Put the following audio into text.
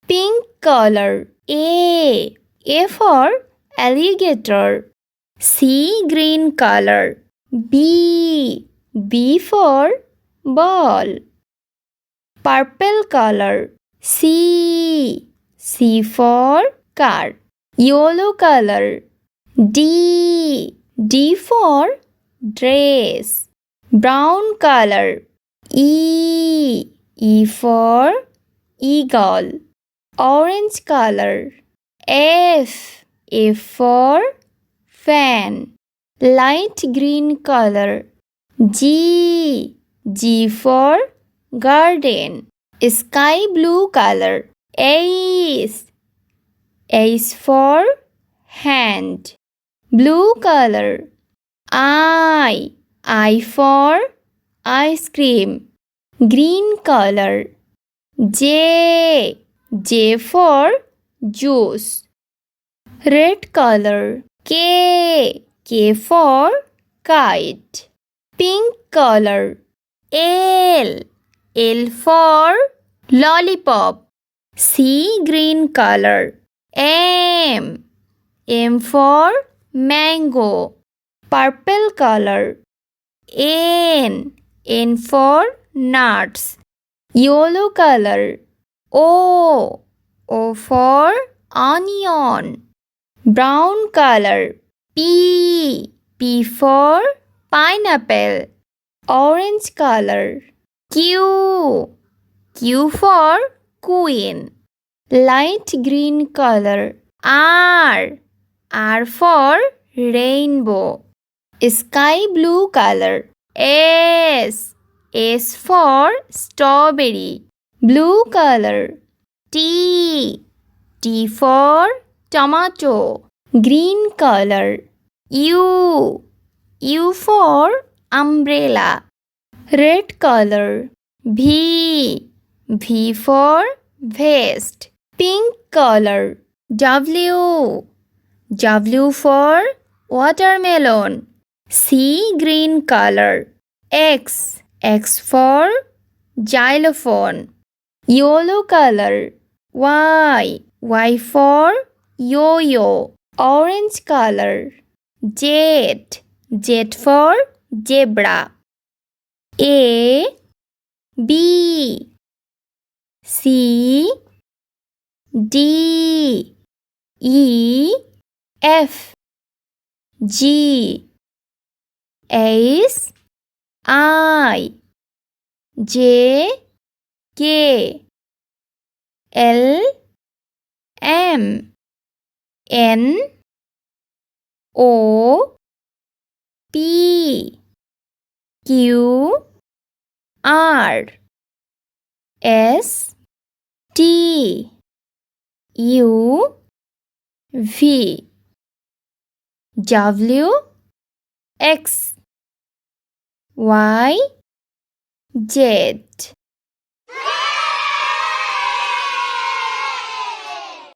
Pink color. A for alligator. C. Green color. B for ball. Purple color. C for car. Yellow color. D for dress. Brown color. E for eagle. Orange color. F for fan. Light green color. G for garden. Sky blue color. H for hand. Blue color. I for ice cream. Green color. J for juice. Red color. K for kite. Pink color. L for lollipop. C. Green color. M for mango. Purple color. N for nuts. Yellow color. O for onion. Brown color. P for pineapple. Orange color. Q for queen. Light green color. R for rainbow. Sky blue color. S for strawberry. Blue color. T for tomato. Green color. U for umbrella. Red color. V for vest. Pink color. W for watermelon. C. Green color. X for xylophone. Yellow color. Y for yo-yo. Orange color. Z for zebra. A B C D E F G H I J K L M N O P Q R S T U V W X Y Z.